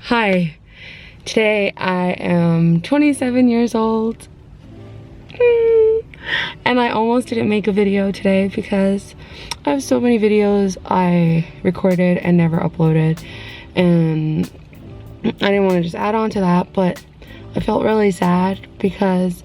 Hi, today I am 27 years old and I almost didn't make a video today because I have so many videos I recorded and never uploaded, and I didn't want to just add on to that, but I felt really sad because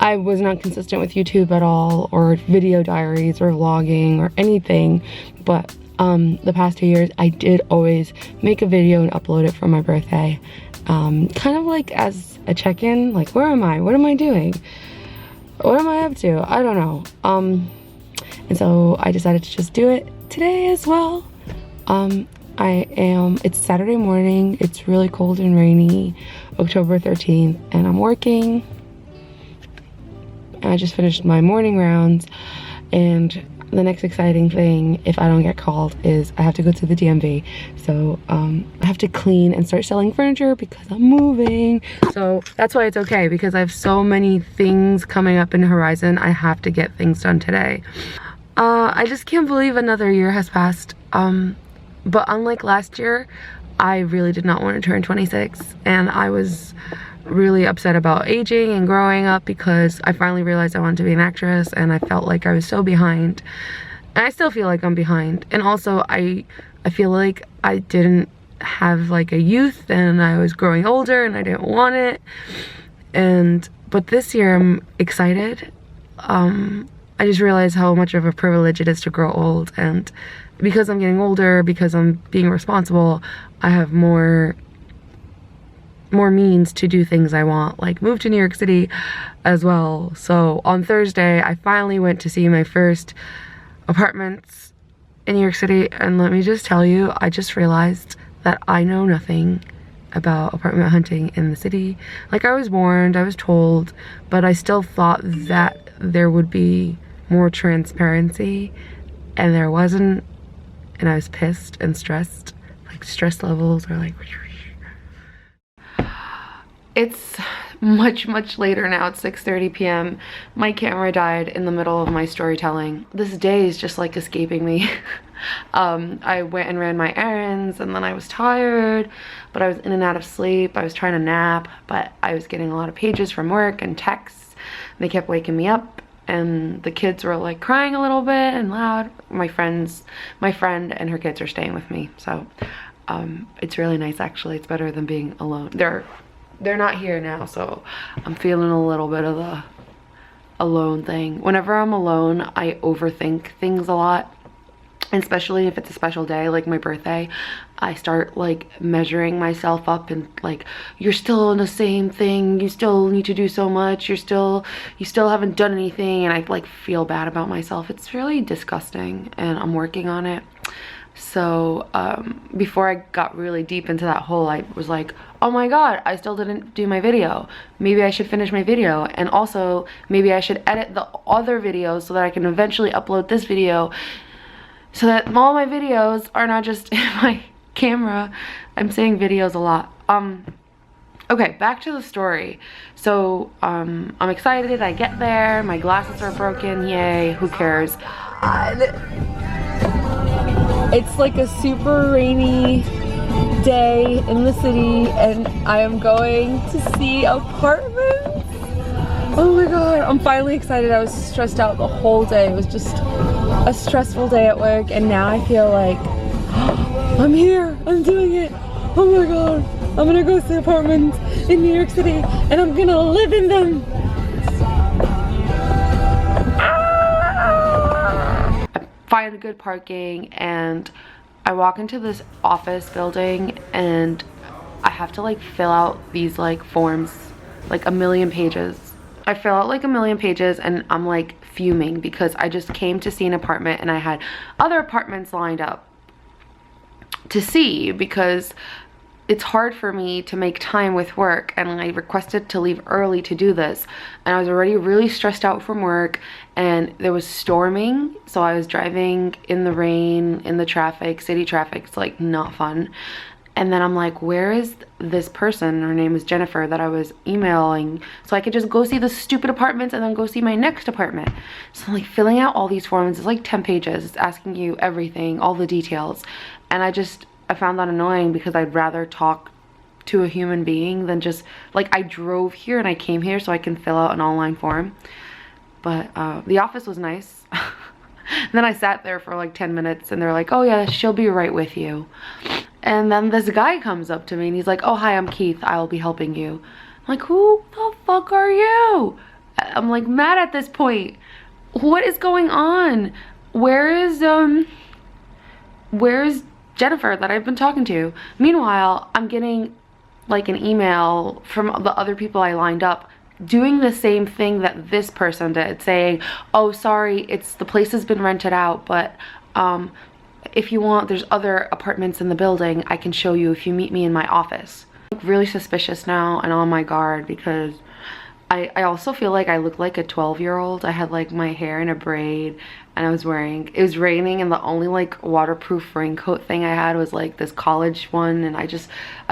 I was not consistent with YouTube at all, or video diaries or vlogging or anything. But the past 2 years I did always make a video and upload it for my birthday, kind of like as a check-in, like where am I, what am I doing, what am I up to, I don't know. And so I decided to just do it today as well. It's Saturday morning, it's really cold and rainy, October 13th, and I'm working. I just finished my morning rounds, and the next exciting thing, if I don't get called, is I have to go to the DMV. So I have to clean and start selling furniture because I'm moving. So that's why it's okay, because I have so many things coming up in the horizon. I have to get things done today. I just can't believe another year has passed. But unlike last year, I really did not want to turn 26, and I was really upset about aging and growing up because I finally realized I wanted to be an actress, and I felt like I was so behind, and I still feel like I'm behind. And also I feel like I didn't have like a youth, and I was growing older and I didn't want it. But this year I'm excited. I just realized how much of a privilege it is to grow old, and because I'm getting older, because I'm being responsible, I have more means to do things I want, like move to New York City as well. So on Thursday I finally went to see my first apartments in New York City, and let me just tell you, I just realized that I know nothing about apartment hunting in the city. Like, I was warned, I was told, but I still thought that there would be more transparency, and there wasn't, and I was pissed and stressed. Like, stress levels are like... It's much later now. It's 6:30 p.m. My camera died in the middle of my storytelling. This day is just like escaping me. I went and ran my errands, and then I was tired, but I was in and out of sleep. I was trying to nap, but I was getting a lot of pages from work and texts. They kept waking me up, and the kids were like crying a little bit and loud. My friend and her kids are staying with me, so it's really nice actually. It's better than being alone. They're not here now, so I'm feeling a little bit of the alone thing. Whenever I'm alone, I overthink things a lot, and especially if it's a special day like my birthday. I start like measuring myself up, and like, you're still in the same thing, you still need to do so much, you still haven't done anything, and I like feel bad about myself. It's really disgusting, and I'm working on it. So before I got really deep into that hole, I was like, oh my god, I still didn't do my video. Maybe I should finish my video, and also maybe I should edit the other videos so that I can eventually upload this video, so that all my videos are not just in my camera. I'm saying videos a lot. Okay, back to the story. So I'm excited. I get there, my glasses are broken, yay, who cares. It's like a super rainy day in the city, and I am going to see apartments. Oh my god, I'm finally excited. I was stressed out the whole day. It was just a stressful day at work, and now I feel like I'm here, I'm doing it. Oh my god, I'm gonna go see apartments in New York City, and I'm gonna live in them. Find good parking, and I walk into this office building, and I have to like fill out these like forms, like a million pages. I fill out like a million pages, and I'm like fuming because I just came to see an apartment, and I had other apartments lined up to see because it's hard for me to make time with work, and I requested to leave early to do this, and I was already really stressed out from work, and there was storming, so I was driving in the rain, in the traffic, city traffic. It's like not fun. And then I'm like, where is this person? Her name is Jennifer, that I was emailing, so I could just go see the stupid apartments and then go see my next apartment. So I'm like filling out all these forms. It's like 10 pages. It's asking you everything, all the details. And I found that annoying because I'd rather talk to a human being than just like, I drove here and I came here so I can fill out an online form. But the office was nice. And then I sat there for like 10 minutes and they're like, oh yeah, she'll be right with you. And then this guy comes up to me and he's like, oh hi, I'm Keith, I'll be helping you. I'm like, who the fuck are you? I'm like mad at this point. What is going on? Where's Jennifer that I've been talking to? Meanwhile, I'm getting like an email from the other people I lined up doing the same thing that this person did, saying, oh sorry, the place has been rented out, but if you want, there's other apartments in the building I can show you if you meet me in my office. I'm really suspicious now and on my guard because I also feel like I look like a 12-year-old. I had like my hair in a braid and it was raining, and the only like waterproof raincoat thing I had was like this college one, and I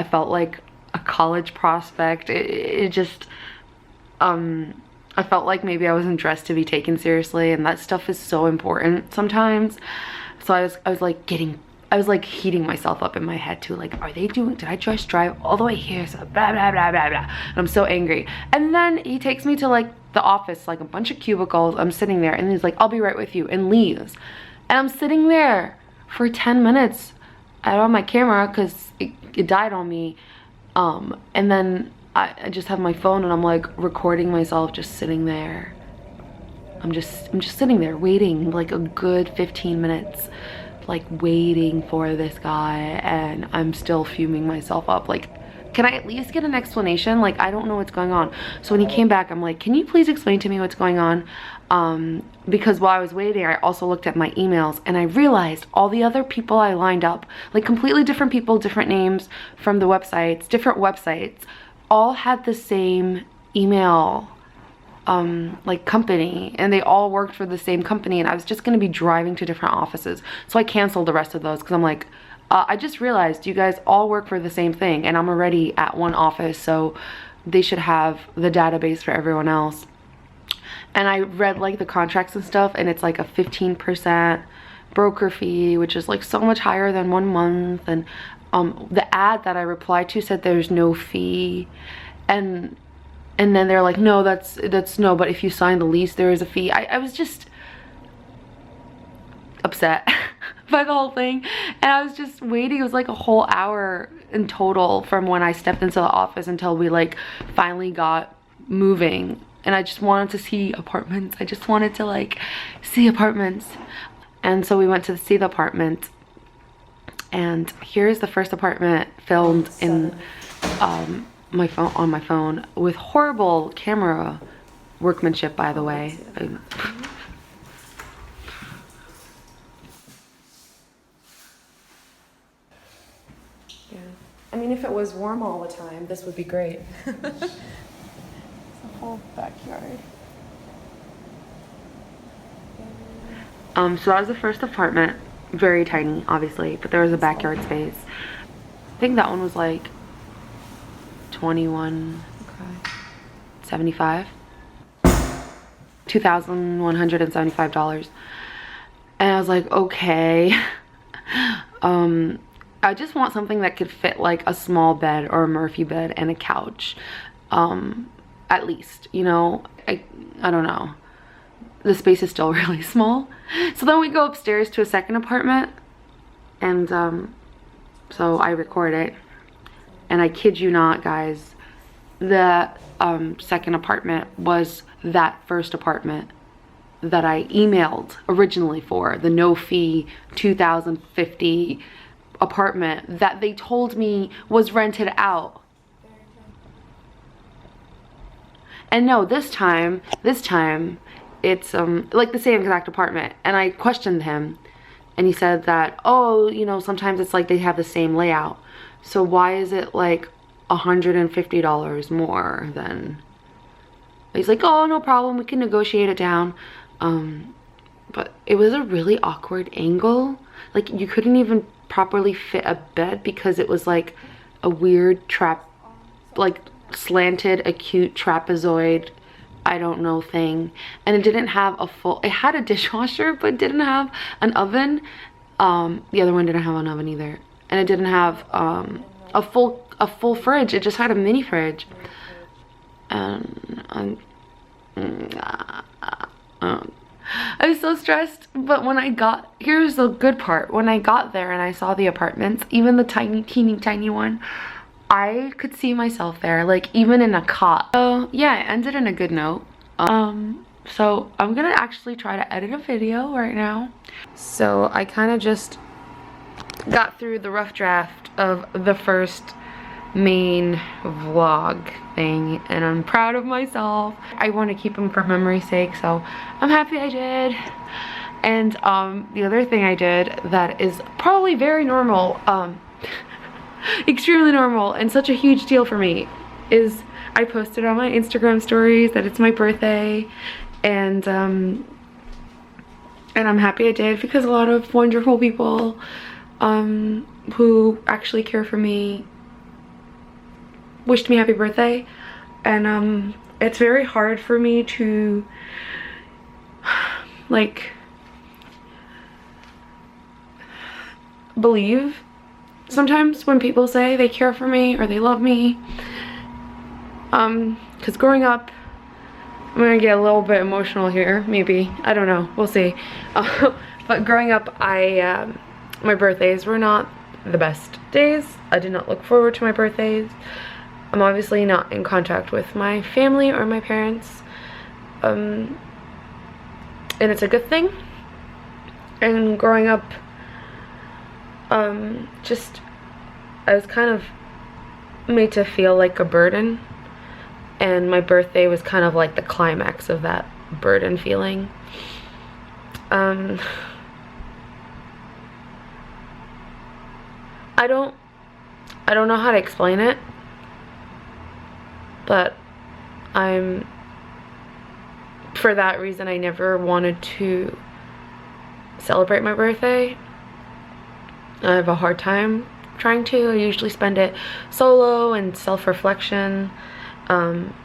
felt like a college prospect. I felt like maybe I wasn't dressed to be taken seriously, and that stuff is so important sometimes. So I was like heating myself up in my head too, like, did I just drive all the way here? So blah, blah, blah, blah, blah. And I'm so angry. And then he takes me to like the office, like a bunch of cubicles. I'm sitting there and he's like, I'll be right with you, and leaves. And I'm sitting there for 10 minutes. I don't have my camera because it died on me. And then I just have my phone and I'm like recording myself just sitting there. I'm just sitting there waiting like a good 15 minutes, like waiting for this guy, and I'm still fuming myself up. Like, can I at least get an explanation? Like, I don't know what's going on. So when he came back, I'm like, can you please explain to me what's going on? Because while I was waiting, I also looked at my emails and I realized all the other people I lined up, like completely different people, different names from the websites, different websites, all had the same email like company, and they all worked for the same company, and I was just going to be driving to different offices. So I canceled the rest of those because I'm like, I just realized you guys all work for the same thing and I'm already at one office, so they should have the database for everyone else. And I read like the contracts and stuff, and it's like a 15% broker fee, which is like so much higher than 1 month. And the ad that I replied to said there's no fee, and then they're like, no, that's no, but if you sign the lease there is a fee. I was just upset by the whole thing, and I was just waiting. It was like a whole hour in total from when I stepped into the office until we like finally got moving, and I just wanted to see apartments. I just wanted to like see apartments. And so we went to see the apartment, and here's the first apartment filmed in my phone with horrible camera workmanship, by the way. Yeah. I mean, if it was warm all the time, this would be great. It's a whole backyard. So that was the first apartment. Very tiny, obviously, but there was a backyard space. I think that one was like $21.75. $2,175. And I was like, okay. I just want something that could fit like a small bed or a Murphy bed and a couch. At least, you know, I don't know. The space is still really small. So then we go upstairs to a second apartment, and so I record it, and I kid you not, guys, the second apartment was that first apartment that I emailed originally for, the no fee $2,050 apartment that they told me was rented out. And no, this time it's like the same exact apartment. And I questioned him, and he said that, oh, you know, sometimes it's like they have the same layout, so why is it like $150 more than... He's like, oh, no problem, we can negotiate it down. But it was a really awkward angle. Like, you couldn't even properly fit a bed because it was like a weird like slanted acute trapezoid, I don't know, thing. And it didn't have a full... It had a dishwasher, but didn't have an oven. The other one didn't have an oven either. And it didn't have a full a full fridge. It just had a mini fridge. And I was so stressed, but when I got, here's the good part, when I got there and I saw the apartments, even the teeny tiny one, I could see myself there, like even in a cot. So yeah, it ended in a good note. So I'm gonna actually try to edit a video right now. So I kind of just got through the rough draft of the first main vlog thing, and I'm proud of myself. I want to keep them for memory's sake, so I'm happy I did. And the other thing I did that is probably very normal, extremely normal and such a huge deal for me, is I posted on my Instagram stories that it's my birthday, and I'm happy I did, because a lot of wonderful people who actually care for me wished me happy birthday. And it's very hard for me to like believe sometimes when people say they care for me or they love me, because growing up, I'm gonna get a little bit emotional here, maybe, I don't know, we'll see. But growing up, my birthdays were not the best days. I did not look forward to my birthdays. I'm obviously not in contact with my family or my parents, and it's a good thing. And growing up, just, I was kind of made to feel like a burden, and my birthday was kind of like the climax of that burden feeling. I don't know how to explain it, but for that reason, I never wanted to celebrate my birthday. I have a hard time trying to. I usually spend it solo and self-reflection.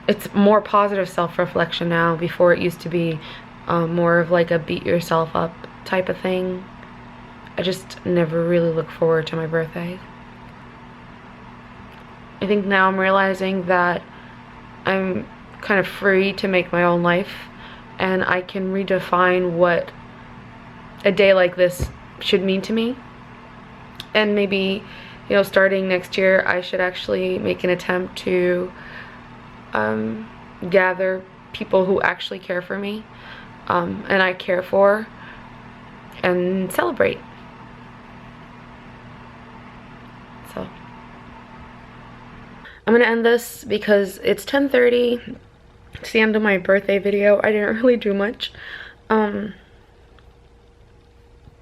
It's more positive self-reflection now. Before, it used to be more of like a beat yourself up type of thing. I just never really look forward to my birthday. I think now I'm realizing that I'm kind of free to make my own life, and I can redefine what a day like this should mean to me. And maybe, you know, starting next year, I should actually make an attempt to gather people who actually care for me, and I care for, and celebrate. So I'm gonna end this because it's 10:30. It's the end of my birthday video. I didn't really do much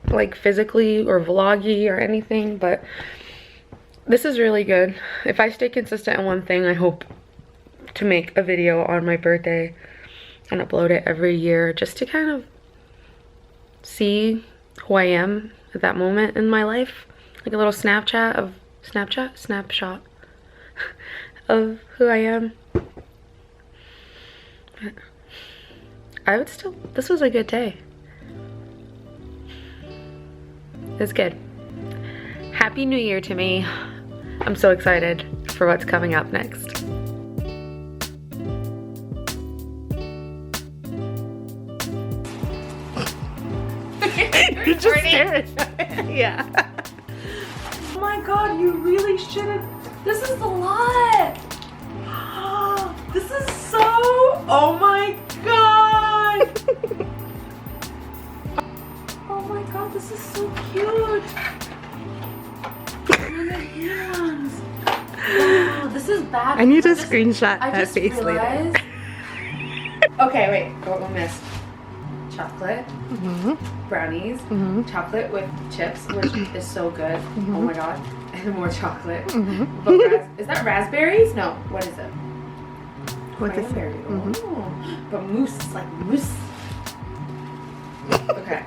like physically or vloggy or anything, but this is really good. If I stay consistent in one thing, I hope to make a video on my birthday and upload it every year, just to kind of see who I am at that moment in my life, like a little snapshot of of who I am. But I would still, this was a good day. It's good. Happy New Year to me. I'm so excited for what's coming up next. You just stared. Yeah. Oh my god, you really shouldn't. This is a lot. This is so, oh my god. Oh my god, this is so cute. And the hands. Wow, this is bad. I need a screenshot I that just face later. realized. Okay, wait, what we missed? Chocolate, brownies, chocolate with chips, which is so good. Oh my god. And more chocolate. But is that raspberries? No, what is it? What is it? Cranberry. Oh. But mousse, it's like mousse. Okay.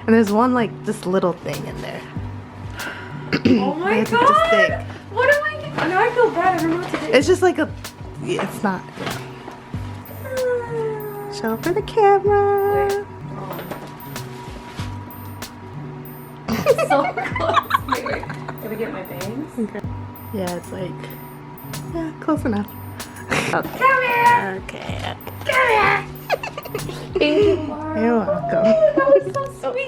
And there's one like this little thing in there. Oh my It's god! just thick. What am I doing? Now I feel bad. I don't know what to do. It's just like a. It's not. Show for the camera. Wait. So close. Wait. Did I get my bangs? Okay. Yeah, it's like Yeah, close enough. Okay. Come here. Okay. Come here. Thank you, Mara. You're welcome. That was so sweet.